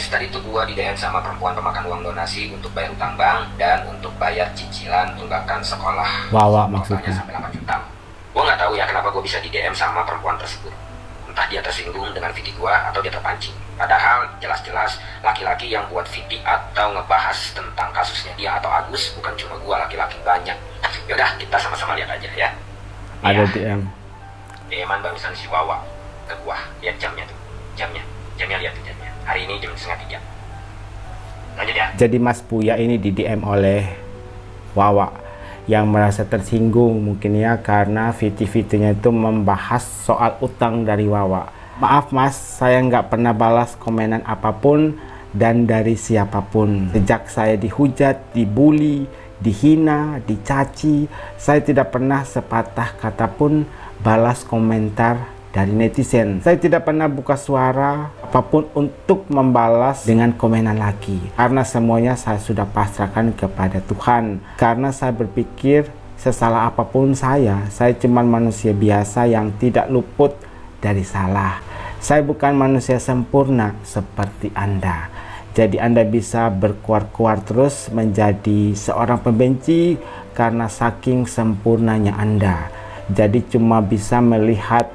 guys, tadi tuh gua di DM sama perempuan pemakan uang donasi untuk bayar utang bank dan untuk bayar cicilan tunggakan sekolah. Wawa Totalnya maksudnya. sampai 8 juta. Gua nggak tahu ya kenapa gua bisa di DM sama perempuan tersebut. Entah dia tersinggung dengan video gua atau dia terpancing. Padahal jelas-jelas laki-laki yang buat video atau ngebahas tentang kasusnya dia atau Agus, bukan cuma gua, laki-laki banyak. Yaudah, kita sama-sama lihat aja ya. Ada Ya, DM. DM-an barusan si Wawa ke gua. Lihat jamnya tuh. Jamnya lihat tuh jamnya. Hari ini jam 2:30. Lanjut ya. Jadi Mas Buya ini di DM oleh Wawa yang merasa tersinggung mungkin ya karena video-videonya itu membahas soal utang dari Wawa. Maaf Mas, saya nggak pernah balas komenan apapun dan dari siapapun. Sejak saya dihujat, dibully, dihina, dicaci, saya tidak pernah sepatah kata pun balas komentar dari netizen. Saya tidak pernah buka suara apapun untuk membalas dengan komenan lagi. Karena semuanya saya sudah pasrahkan kepada Tuhan. Karena saya berpikir sesalah apapun saya cuma manusia biasa yang tidak luput dari salah. Saya bukan manusia sempurna seperti Anda. Jadi Anda bisa berkuar-kuar terus menjadi seorang pembenci karena saking sempurnanya Anda. Jadi cuma bisa melihat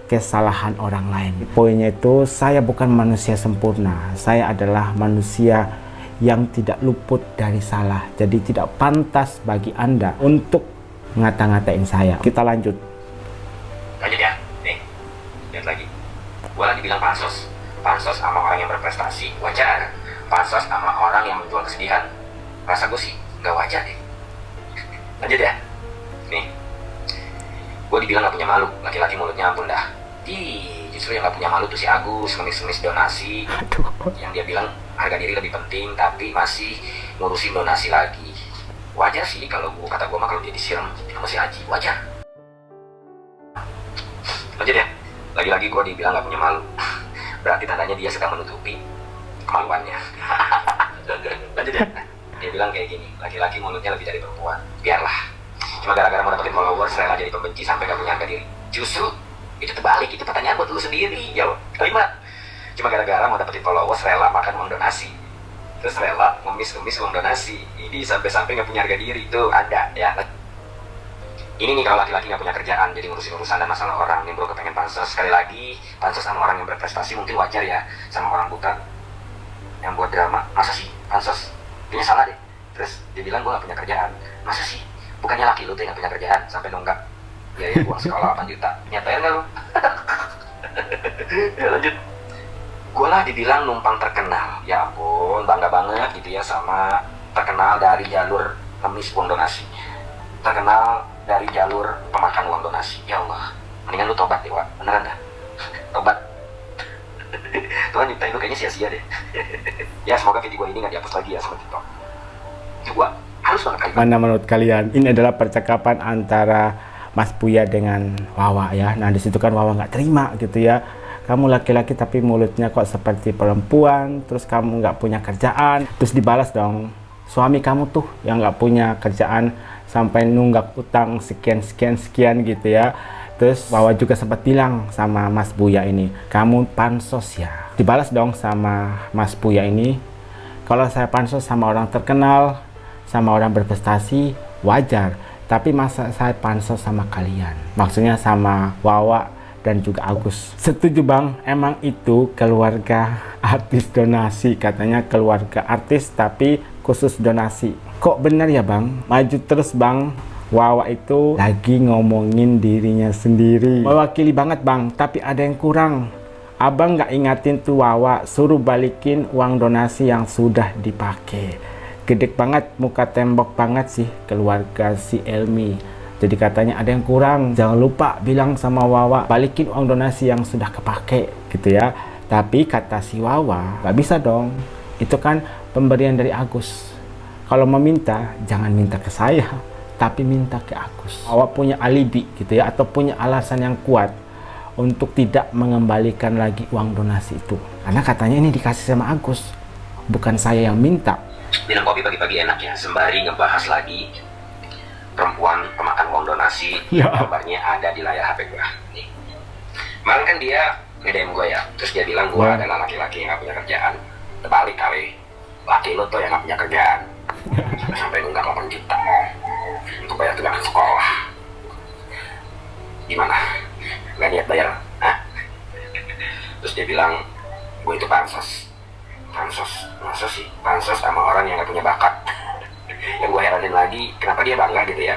kesalahan orang lain. Poinnya itu saya bukan manusia sempurna. Saya adalah manusia yang tidak luput dari salah. Jadi tidak pantas bagi Anda untuk ngata-ngatain saya. Kita lanjut. Lanjut ya. Nih, lihat lagi. Gua lagi bilang pansos. Pansos sama orang yang berprestasi wajar. Pansos sama orang yang menjual kesedihan. Rasa gue sih nggak wajar deh. Lanjut ya. Nih, gue dibilang gak punya malu, laki-laki mulutnya ampun dah. Justru yang gak punya malu tuh si Agus, ngemis-ngemis donasi. Aduh. Yang dia bilang harga diri lebih penting, tapi masih ngurusin donasi lagi. Wajar sih kalau kata gue mah kalau dia disiram sama si Haji, wajar. Lanjut ya, lagi-lagi gue dibilang gak punya malu. Berarti tandanya dia sedang menutupi kemaluannya. Lanjut ya, dia bilang kayak gini, laki-laki mulutnya lebih dari perempuan. Biarlah, cuma gara-gara mau dapetin followers rela jadi pembenci sampai gak punya harga diri. Justru itu terbalik, itu pertanyaan buat lu sendiri. Jawab kalimat, cuma gara-gara mau dapetin followers rela makan uang donasi, terus rela ngemis-ngemis uang donasi. Ini sampai-sampai gak punya harga diri. Itu ada ya. Ini nih kalau laki-laki gak punya kerjaan jadi ngurusin urusan dan masalah orang. Nih bro, kepengen pansos. Sekali lagi, pansos sama orang yang berprestasi mungkin wajar ya. Sama orang buta yang buat drama, masa sih pansos? Kayaknya salah deh. Terus dia bilang gue gak punya kerjaan. Masa sih? Bukannya laki lu tuh yang gak punya kerjaan sampai nunggak biaya uang sekolah 8 juta. Nyatain gak lu? Ya lanjut. Gue lah dibilang numpang terkenal. Ya ampun, bangga banget gitu ya sama terkenal dari jalur ngemis uang donasi. Terkenal dari jalur pemakan uang donasi. Ya Allah, mendingan lu tobat deh Wak. Beneran dah. Tobat. Tuhan nyiptain lu kayaknya sia-sia deh. Ya semoga video gue ini gak dihapus lagi ya sama TikTok. Coba halus banget kali. Mana menurut kalian? Ini adalah percakapan antara Mas Buya dengan Wawa ya. Nah disitu kan Wawa nggak terima gitu ya. Kamu laki-laki tapi mulutnya kok seperti perempuan. Terus kamu nggak punya kerjaan. Terus dibalas dong, suami kamu tuh yang nggak punya kerjaan sampai nunggak utang sekian gitu ya. Terus Wawa juga sempat bilang sama Mas Buya ini, kamu pansos ya. Dibalas dong sama Mas Buya ini, kalau saya pansos sama orang terkenal, sama orang berprestasi, wajar. Tapi masa saya pansos sama kalian? Maksudnya sama Wawa dan juga Agus. Setuju bang, emang itu keluarga artis donasi. Katanya keluarga artis tapi khusus donasi. Kok benar ya bang? Maju terus bang. Wawa itu lagi ngomongin dirinya sendiri. Mewakili banget bang, tapi ada yang kurang. Abang nggak ingatin tuh Wawa, suruh balikin uang donasi yang sudah dipakai. Gede banget, muka tembok banget sih keluarga si Elmi. Jadi katanya ada yang kurang. Jangan lupa bilang sama Wawa, balikin uang donasi yang sudah kepake gitu ya. Tapi kata si Wawa, nggak bisa dong. Itu kan pemberian dari Agus. Kalau meminta, jangan minta ke saya, tapi minta ke Agus. Wawa punya alibi gitu ya, atau punya alasan yang kuat untuk tidak mengembalikan lagi uang donasi itu. Karena katanya ini dikasih sama Agus, bukan saya yang minta. Minum kopi pagi-pagi enak ya, sembari ngebahas lagi perempuan pemakan uang donasi. Ya. Gambarnya ada di layar HP gue. Nih, kemarin kan dia nge-DM gue ya, terus dia bilang gue Ya. adalah laki-laki yang gak punya kerjaan. terbalik kali. Laki lu tuh yang gak punya kerjaan sampai nunggak 8 juta untuk bayar tunjangan sekolah. Gimana? Gak niat bayar? Hah? Terus dia bilang, gue itu pansos. Masa sih? Pansos sama orang yang gak punya bakat. Yang gue heranin lagi, kenapa dia bangga gitu ya?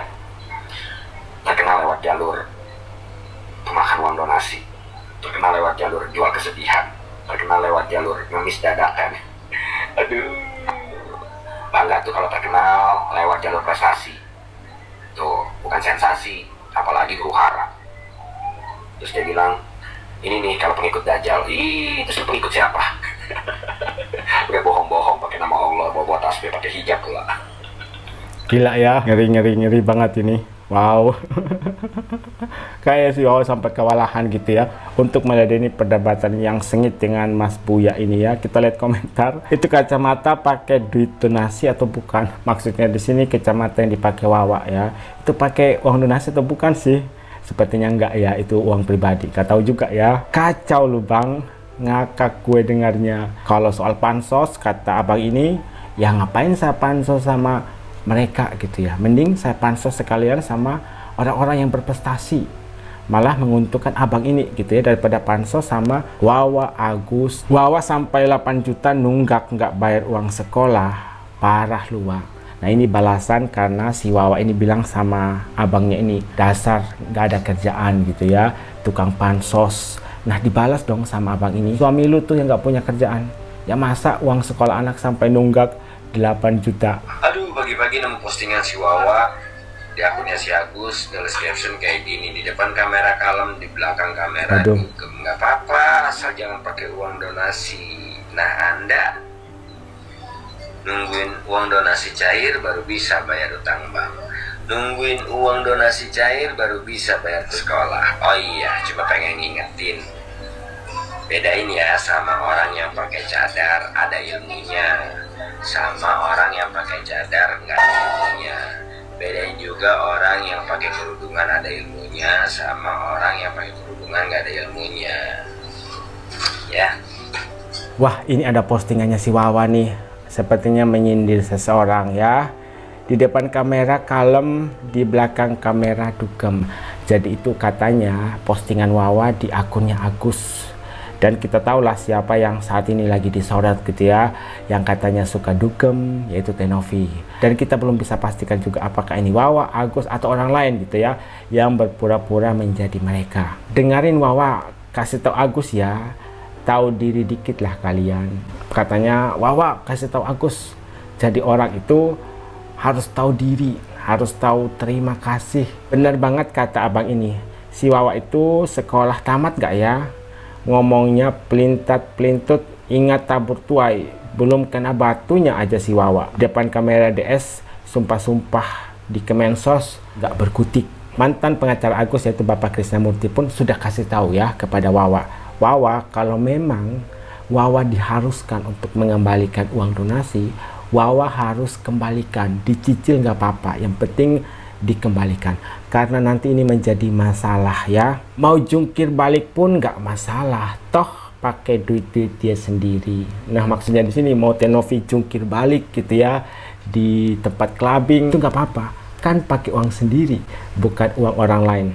Terkenal lewat jalur pemakan uang donasi, terkenal lewat jalur jual kesedihan, terkenal lewat jalur ngemis dadakan. Aduh, bangga tuh kalau terkenal lewat jalur prestasi. Tuh, bukan sensasi, apalagi huru hara. Terus dia bilang, ini nih kalau pengikut Dajjal. Ih, terus pengikut siapa? Udah bohong-bohong pakai nama Allah, bawa tasbih, pakai hijab pula. Gila ya, ngeri banget ini. Wow. Kayak si Wawa sampai kewalahan gitu ya untuk meladeni perdebatan yang sengit dengan Mas Buya ini ya. Kita lihat komentar. Itu kacamata pakai duit donasi atau bukan? Maksudnya di sini kacamata yang dipakai Wawa ya. Itu pakai uang donasi atau bukan sih? Sepertinya enggak ya, itu uang pribadi. Gak tahu juga ya. Kacau lu Bang. Ngakak gue dengarnya. Kalau soal pansos kata abang ini, ya ngapain saya pansos sama mereka gitu ya, mending saya pansos sekalian sama orang-orang yang berprestasi, malah menguntungkan abang ini gitu ya, daripada pansos sama Wawa Agus. Wawa sampai 8 juta nunggak nggak bayar uang sekolah, parah lu Wak. Nah ini balasan karena si Wawa ini bilang sama abangnya ini, dasar nggak ada kerjaan gitu ya, tukang pansos. Nah dibalas dong sama abang ini, suami lu tuh yang nggak punya kerjaan ya, masa uang sekolah anak sampai nunggak 8 juta. Aduh, pagi-pagi nemu postingan si Wawa di akunnya si Agus, tulis caption kayak gini, di depan kamera kalem, di belakang kamera dugem. Nggak apa-apa, asal jangan pakai uang donasi. Nah Anda nungguin uang donasi cair baru bisa bayar utang bank, nungguin uang donasi cair baru bisa bayar sekolah. Oh iya, cuma pengen ngingetin, bedain ya sama orang yang pakai cadar ada ilmunya, sama orang yang pakai cadar nggak ada ilmunya. Bedain juga orang yang pakai kerudungan ada ilmunya sama orang yang pakai kerudungan nggak ada ilmunya ya. Wah ini ada postingannya si Wawa nih, sepertinya menyindir seseorang ya. Di depan kamera kalem, di belakang kamera dugem. Jadi itu katanya postingan Wawa di akunnya Agus. Dan kita tahulah siapa yang saat ini lagi disorot gitu ya, yang katanya suka dugem, yaitu Tenovi. Dan kita belum bisa pastikan juga apakah ini Wawa, Agus, atau orang lain gitu ya, yang berpura-pura menjadi mereka. Dengerin Wawa kasih tahu Agus ya, tahu diri dikit lah kalian. Katanya Wawa kasih tahu Agus, jadi orang itu harus tahu diri, harus tahu terima kasih. Bener banget kata abang ini, si Wawa itu sekolah tamat gak ya? Ngomongnya pelintat-pelintut, ingat tabur tuai, belum kena batunya aja si Wawa. Depan kamera DS, sumpah-sumpah di Kemensos, gak berkutik. Mantan pengacara Agus yaitu Bapak Krisnamurti pun sudah kasih tahu ya kepada Wawa. Wawa, kalau memang Wawa diharuskan untuk mengembalikan uang donasi, Wawa harus kembalikan, dicicil nggak apa-apa, yang penting dikembalikan, karena nanti ini menjadi masalah ya. Mau jungkir balik pun nggak masalah, toh pakai duit dia sendiri. Nah maksudnya di sini mau Tenovi jungkir balik gitu ya di tempat clubbing itu nggak apa-apa, kan pakai uang sendiri bukan uang orang lain.